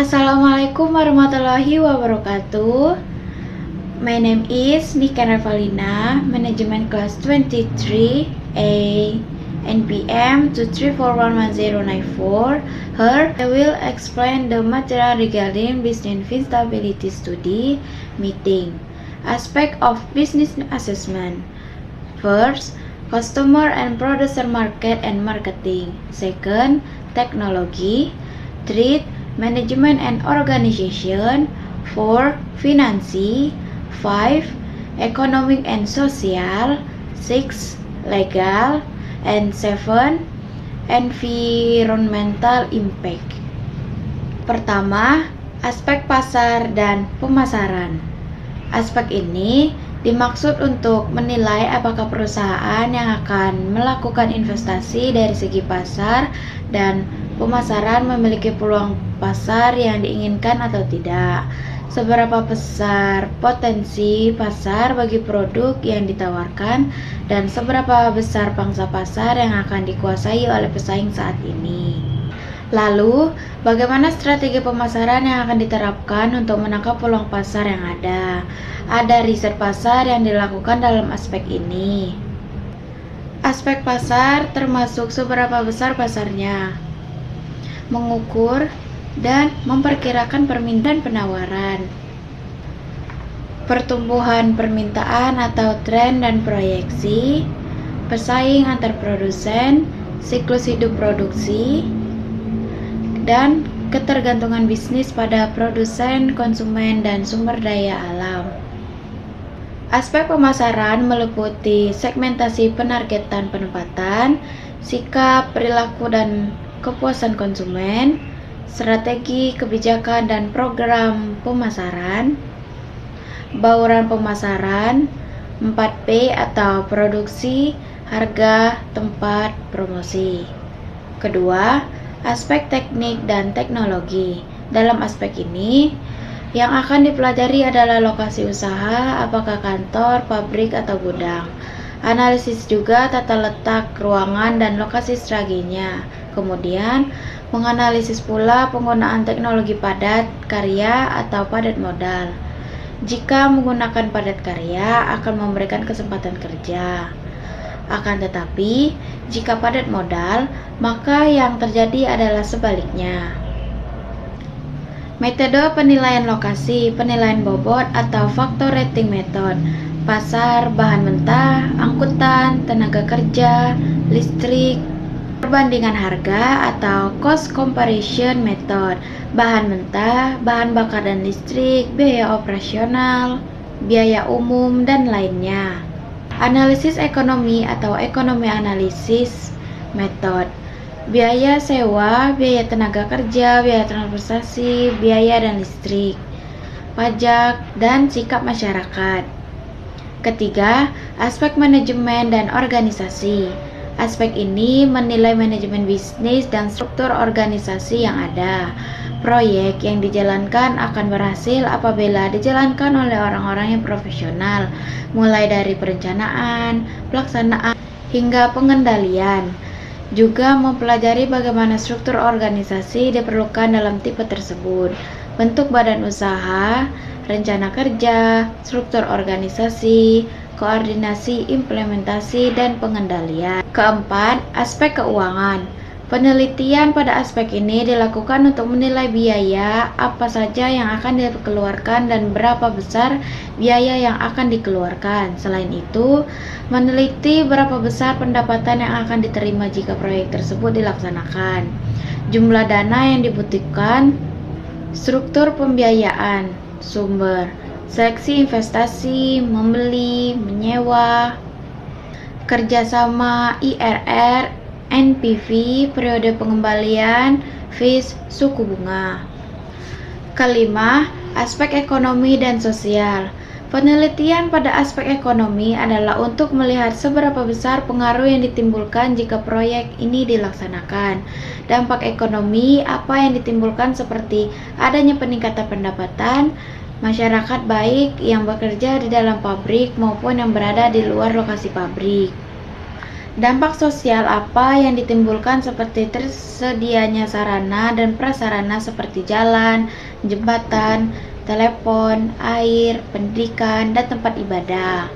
Assalamualaikum warahmatullahi wabarakatuh. My name is Nika Ravalina, Management Class 23A NPM 234110994. Here I will explain the material regarding business feasibility study meeting. Aspect of business assessment. First, customer and producer market and marketing. Second, technology. Third, management and organization. 4. Finance. 5. Economic and social. 6. Legal. And 7. Environmental impact. Pertama, aspek pasar dan pemasaran. Aspek ini dimaksud untuk menilai apakah perusahaan yang akan melakukan investasi dari segi pasar dan pemasaran memiliki peluang pasar yang diinginkan atau tidak. Seberapa besar potensi pasar bagi produk yang ditawarkan dan seberapa besar pangsa pasar yang akan dikuasai oleh pesaing saat ini. Lalu, bagaimana strategi pemasaran yang akan diterapkan untuk menangkap peluang pasar yang ada? Ada riset pasar yang dilakukan dalam aspek ini. Aspek pasar termasuk seberapa besar pasarnya, mengukur dan memperkirakan permintaan penawaran, pertumbuhan permintaan atau tren dan proyeksi, pesaing antar produsen, siklus hidup produksi, dan ketergantungan bisnis pada produsen, konsumen, dan sumber daya alam. Aspek pemasaran meliputi segmentasi penargetan penempatan, sikap, perilaku, dan kepuasan konsumen, strategi, kebijakan, dan program pemasaran, bauran pemasaran, 4P atau produksi, harga, tempat, promosi. Kedua, aspek teknik dan teknologi. Dalam aspek ini, yang akan dipelajari adalah lokasi usaha, apakah kantor, pabrik, atau gudang. Analisis juga tata letak ruangan dan lokasi strateginya. Kemudian, menganalisis pula penggunaan teknologi padat karya atau padat modal. Jika menggunakan padat karya akan memberikan kesempatan kerja. Akan tetapi, jika padat modal, maka yang terjadi adalah sebaliknya. Metode penilaian lokasi, penilaian bobot atau faktor rating method, pasar, bahan mentah, angkutan, tenaga kerja, listrik, perbandingan harga atau cost comparison method, bahan mentah, bahan bakar dan listrik, biaya operasional, biaya umum, dan lainnya. Analisis ekonomi atau ekonomi analisis method, biaya sewa, biaya tenaga kerja, biaya transportasi, biaya dan listrik, pajak, dan sikap masyarakat. Ketiga, aspek manajemen dan organisasi. Aspek ini menilai manajemen bisnis dan struktur organisasi yang ada. Proyek yang dijalankan akan berhasil apabila dijalankan oleh orang-orang yang profesional, mulai dari perencanaan, pelaksanaan, hingga pengendalian. Juga mempelajari bagaimana struktur organisasi diperlukan dalam tipe tersebut, bentuk badan usaha, rencana kerja, struktur organisasi, koordinasi, implementasi, dan pengendalian. Keempat, aspek keuangan. Penelitian pada aspek ini dilakukan untuk menilai biaya apa saja yang akan dikeluarkan dan berapa besar biaya yang akan dikeluarkan. Selain itu, meneliti berapa besar pendapatan yang akan diterima jika proyek tersebut dilaksanakan, jumlah dana yang dibutuhkan, struktur pembiayaan, sumber, seleksi investasi, membeli, menyewa, kerjasama, IRR, NPV, periode pengembalian, fees, suku bunga. Kelima, aspek ekonomi dan sosial. Penelitian pada aspek ekonomi adalah untuk melihat seberapa besar pengaruh yang ditimbulkan jika proyek ini dilaksanakan. Dampak ekonomi apa yang ditimbulkan seperti adanya peningkatan pendapatan, masyarakat baik yang bekerja di dalam pabrik maupun yang berada di luar lokasi pabrik. Dampak sosial apa yang ditimbulkan seperti tersedianya sarana dan prasarana seperti jalan, jembatan, telepon, air, pendidikan, dan tempat ibadah.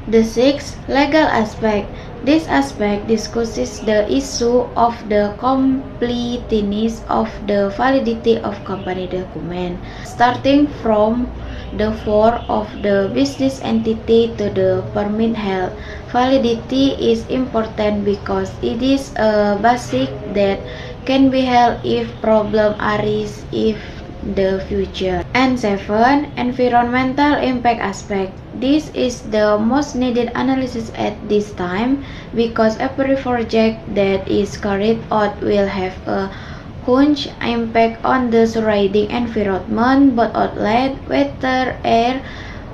The sixth, legal aspect. This aspect discusses the issue of the completeness of the validity of company document, starting from the form of the business entity to the permit held. Validity is important because it is a basic that can be held if problem arise if the future. And seven, environmental impact aspect. This is the most needed analysis at this time because every project that is carried out will have a huge impact on the surrounding environment, both outlet, water, air,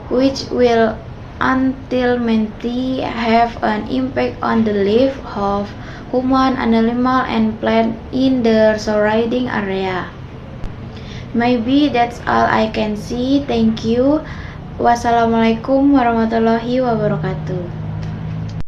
which will ultimately have an impact on the life of human, animal, and plant in the surrounding area. Maybe that's all I can see. Thank you. Wassalamualaikum warahmatullahi wabarakatuh.